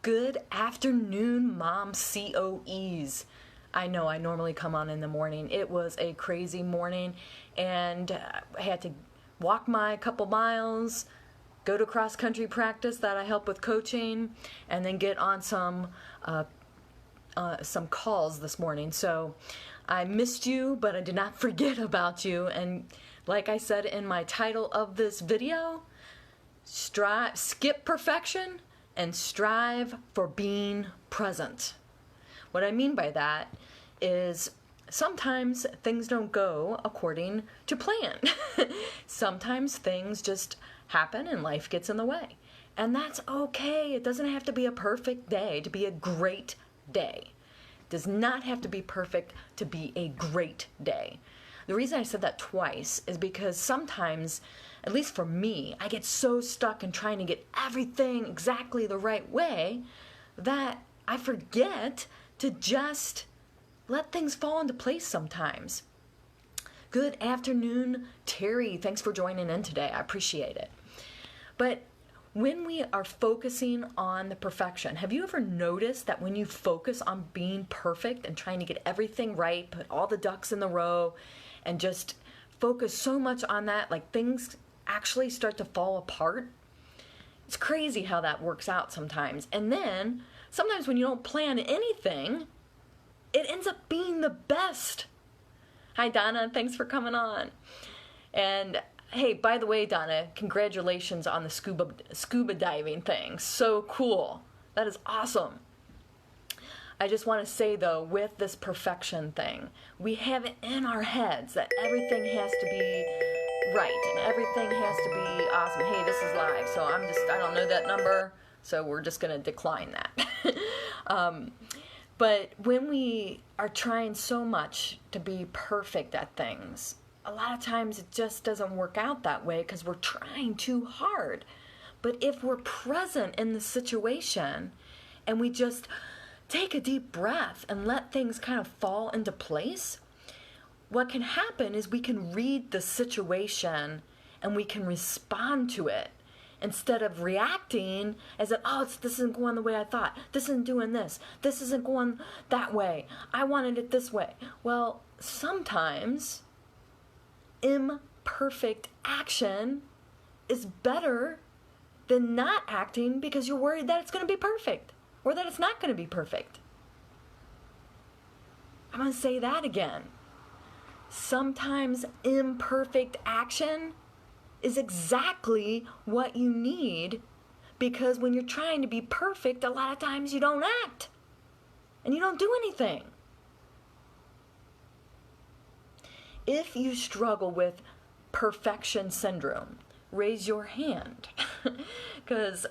Good afternoon, Mom COEs. I know I normally come on in the morning. It was a crazy morning, and I had to walk my couple miles, go to cross-country practice that I help with coaching, and then get on some calls this morning. So I missed you, but I did not forget about you. And like I said in my title of this video, skip perfection and strive for being present. What I mean by that is sometimes things don't go according to plan. Sometimes things just happen and life gets in the way. And that's okay. It doesn't have to be a perfect day to be a great day. It does not have to be perfect to be a great day. The reason I said that twice is because sometimes, at least for me, I get so stuck in trying to get everything exactly the right way that I forget to just let things fall into place sometimes. Good afternoon, Terry. Thanks for joining in today. I appreciate it. But when we are focusing on the perfection, have you ever noticed that when you focus on being perfect and trying to get everything right, put all the ducks in the row, and just focus so much on that, like things actually start to fall apart? It's crazy how that works out sometimes. And then sometimes when you don't plan anything, it ends up being the best. Hi, Donna. Thanks for coming on. And hey, by the way, Donna, congratulations on the scuba diving thing. So cool. That is awesome. I just want to say, though, with this perfection thing, we have it in our heads that everything has to be right and everything has to be awesome. Hey, this is live, so I don't know that number, so we're just going to decline that. But when we are trying so much to be perfect at things, a lot of times it just doesn't work out that way because we're trying too hard. But if we're present in the situation and we just take a deep breath and let things kind of fall into place, what can happen is we can read the situation and we can respond to it instead of reacting as if, this isn't going the way I thought. This isn't doing this. This isn't going that way. I wanted it this way. Well, sometimes imperfect action is better than not acting because you're worried that it's going to be perfect or that it's not going to be perfect. I'm going to say that again. Sometimes imperfect action is exactly what you need, because when you're trying to be perfect, a lot of times you don't act and you don't do anything. If you struggle with perfection syndrome, raise your hand, because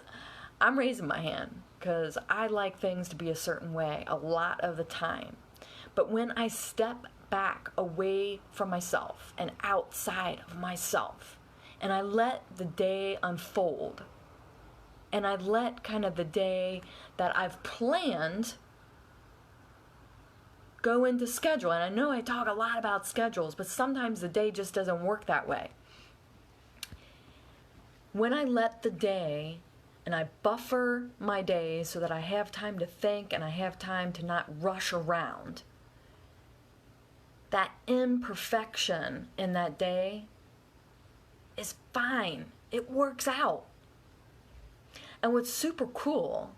I'm raising my hand because I like things to be a certain way a lot of the time. But when I step back away from myself and outside of myself, and I let the day unfold, and I let kind of the day that I've planned go into schedule. And I know I talk a lot about schedules, but sometimes the day just doesn't work that way. When I let the day and I buffer my day so that I have time to think and I have time to not rush around, that imperfection in that day is fine. It works out. And what's super cool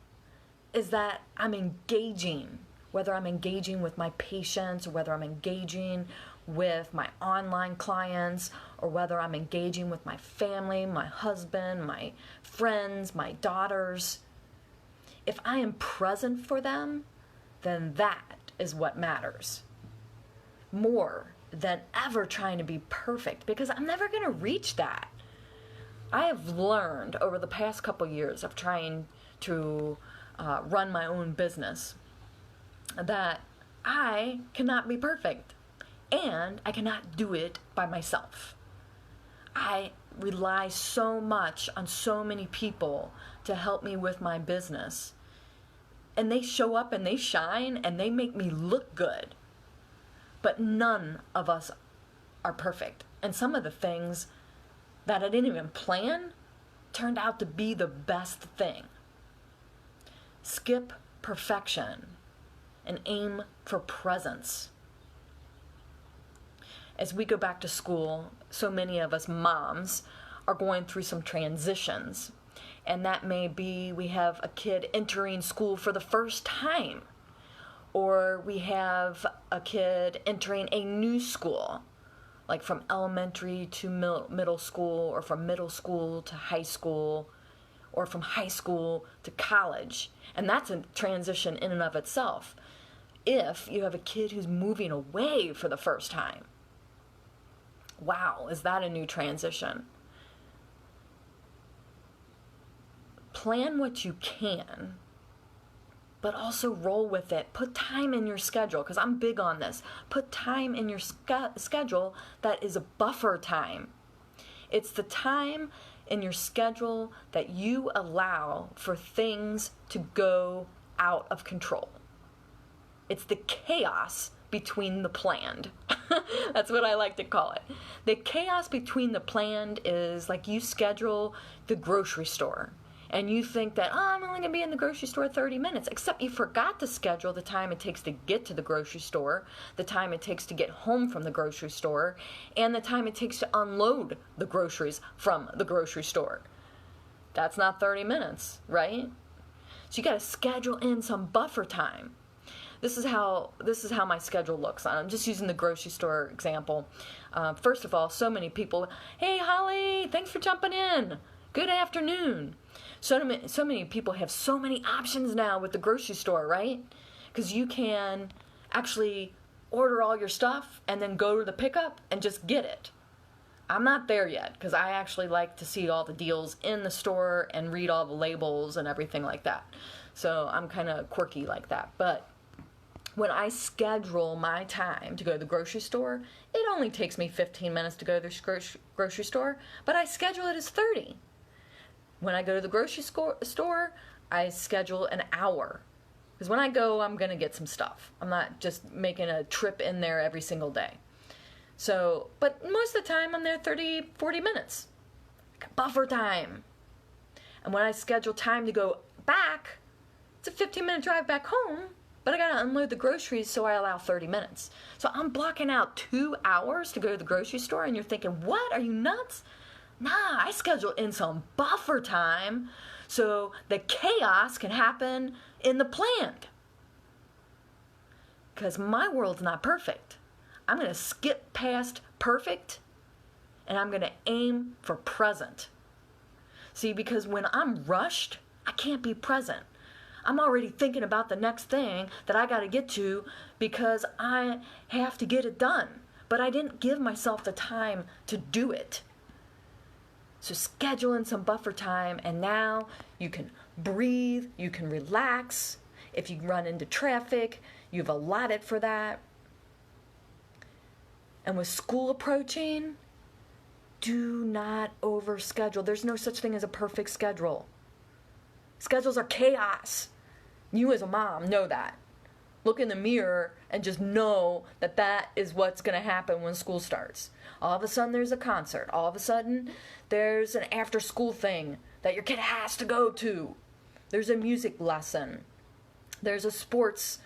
is that I'm engaging, whether I'm engaging with my patients or whether I'm engaging with my online clients or whether I'm engaging with my family, my husband, my friends, my daughters. If I am present for them, then that is what matters. More than ever trying to be perfect, because I'm never going to reach that. I have learned over the past couple years of trying to run my own business that I cannot be perfect and I cannot do it by myself. I rely so much on so many people to help me with my business, and they show up and they shine and they make me look good. But none of us are perfect. And some of the things that I didn't even plan turned out to be the best thing. Skip perfection and aim for presence. As we go back to school, so many of us moms are going through some transitions. And that may be we have a kid entering school for the first time, or we have a kid entering a new school, like from elementary to middle school, or from middle school to high school, or from high school to college. And that's a transition in and of itself. If you have a kid who's moving away for the first time, wow, is that a new transition? Plan what you can, but also roll with it. Put time in your schedule, because I'm big on this. Put time in your schedule that is a buffer time. It's the time in your schedule that you allow for things to go out of control. It's the chaos between the planned. That's what I like to call it. The chaos between the planned is like you schedule the grocery store. And you think that, oh, I'm only going to be in the grocery store 30 minutes, except you forgot to schedule the time it takes to get to the grocery store, the time it takes to get home from the grocery store, and the time it takes to unload the groceries from the grocery store. That's not 30 minutes, right? So you got to schedule in some buffer time. This is how my schedule looks. I'm just using the grocery store example. First of all, so many people, hey, Holly, thanks for jumping in. Good afternoon. So many people have so many options now with the grocery store, right? Because you can actually order all your stuff and then go to the pickup and just get it. I'm not there yet, because I actually like to see all the deals in the store and read all the labels and everything like that. So I'm kind of quirky like that. But when I schedule my time to go to the grocery store, it only takes me 15 minutes to go to the grocery store, but I schedule it as 30. When I go to the grocery store, I schedule an hour. Because when I go, I'm going to get some stuff. I'm not just making a trip in there every single day. So, but most of the time, I'm there 30, 40 minutes. Like a buffer time. And when I schedule time to go back, it's a 15-minute drive back home, but I got to unload the groceries, so I allow 30 minutes. So I'm blocking out 2 hours to go to the grocery store, and you're thinking, what? Are you nuts? Nah, I schedule in some buffer time so the chaos can happen in the planned. Because my world's not perfect. I'm going to skip past perfect, and I'm going to aim for present. See, because when I'm rushed, I can't be present. I'm already thinking about the next thing that I got to get to because I have to get it done. But I didn't give myself the time to do it. So schedule in some buffer time, and now you can breathe, you can relax. If you run into traffic, you've allotted for that. And with school approaching, do not overschedule. There's no such thing as a perfect schedule. Schedules are chaos. You as a mom know that. Look in the mirror and just know that that is what's going to happen when school starts. All of a sudden there's a concert. All of a sudden there's an after school thing that your kid has to go to. There's a music lesson. There's a sports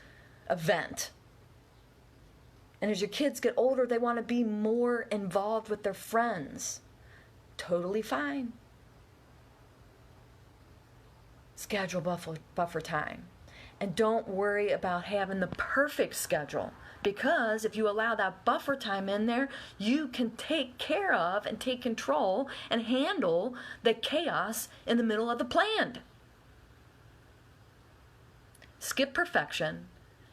event. And as your kids get older, they want to be more involved with their friends. Totally fine. Schedule buffer time. And don't worry about having the perfect schedule, because if you allow that buffer time in there, you can take care of and take control and handle the chaos in the middle of the planned. Skip perfection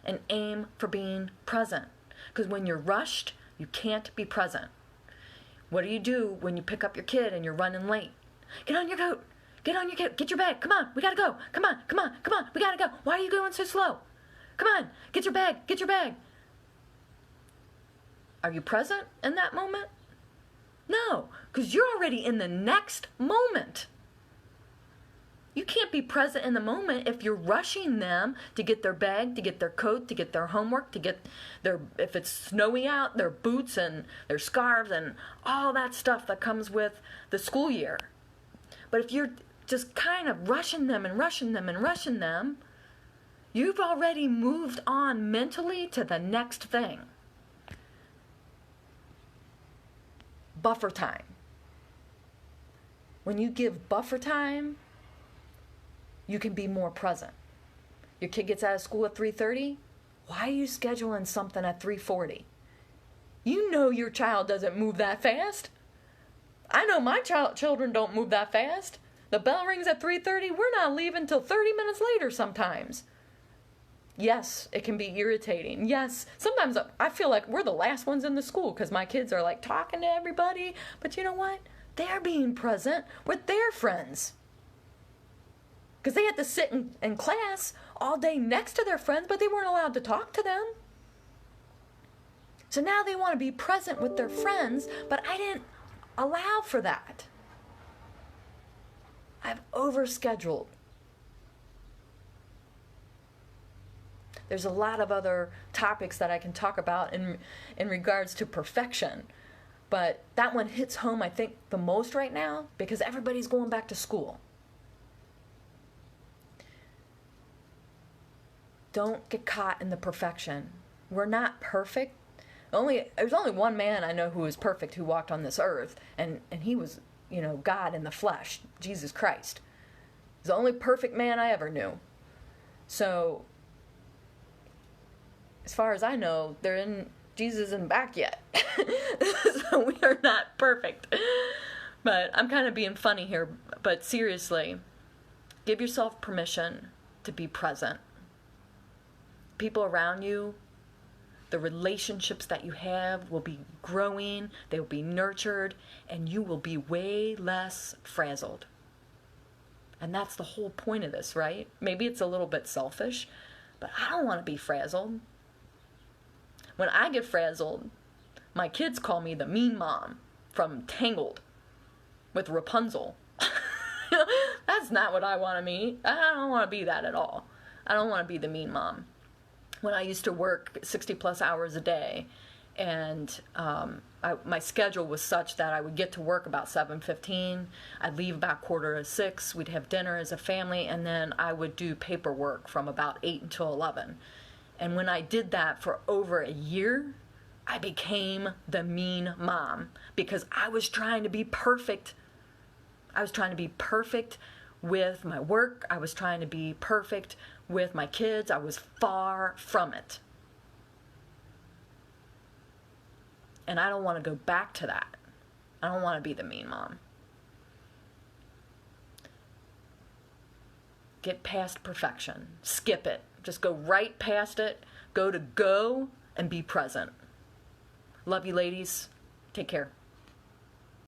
and aim for being present, because when you're rushed, you can't be present. What do when you pick up your kid and you're running late? Get on your coat. Get on your coat. Get your bag. Come on. We gotta go. Come on. Come on. Come on. We gotta go. Why are you going so slow? Come on. Get your bag. Get your bag. Are you present in that moment? No, because you're already in the next moment. You can't be present in the moment if you're rushing them to get their bag, to get their coat, to get their homework, to get their, if it's snowy out, their boots and their scarves and all that stuff that comes with the school year. But if you're just kind of rushing them and rushing them and rushing them, You've already moved on mentally to the next thing. Buffer time. When you give buffer time, you can be more present. Your kid gets out of school at 3:30. Why are you scheduling something at 3:40? You know your child doesn't move that fast. I know my children don't move that fast. The bell rings at 3:30. We're not leaving till 30 minutes later sometimes. Yes, it can be irritating. Yes, sometimes I feel like we're the last ones in the school because my kids are like talking to everybody. But you know what? They're being present with their friends. Because they had to sit in class all day next to their friends, but they weren't allowed to talk to them. So now they want to be present with their friends, but I didn't allow for that. I've overscheduled. There's a lot of other topics that I can talk about in regards to perfection, but that one hits home, I think, the most right now because everybody's going back to school. Don't get caught in the perfection. We're not perfect. There's only one man I know who is perfect who walked on this earth, and he was, God in the flesh, Jesus Christ. He's the only perfect man I ever knew. So, as far as I know, Jesus isn't back yet. So we are not perfect. But I'm kind of being funny here. But seriously, give yourself permission to be present. People around you, the relationships that you have will be growing, they will be nurtured, and you will be way less frazzled. And that's the whole point of this, right? Maybe it's a little bit selfish, but I don't want to be frazzled. When I get frazzled, my kids call me the mean mom from Tangled with Rapunzel. That's not what I want to be. I don't want to be that at all. I don't want to be the mean mom. When I used to work 60 plus hours a day, and my schedule was such that I would get to work about 7:15, I'd leave about 5:45, we'd have dinner as a family, and then I would do paperwork from about 8 until 11. And when I did that for over a year, I became the mean mom because I was trying to be perfect. I was trying to be perfect with my work. I was trying to be perfect with my kids. I was far from it. And I don't want to go back to that. I don't want to be the mean mom. Get past perfection. Skip it. Just go right past it. Go and be present. Love you, ladies. Take care.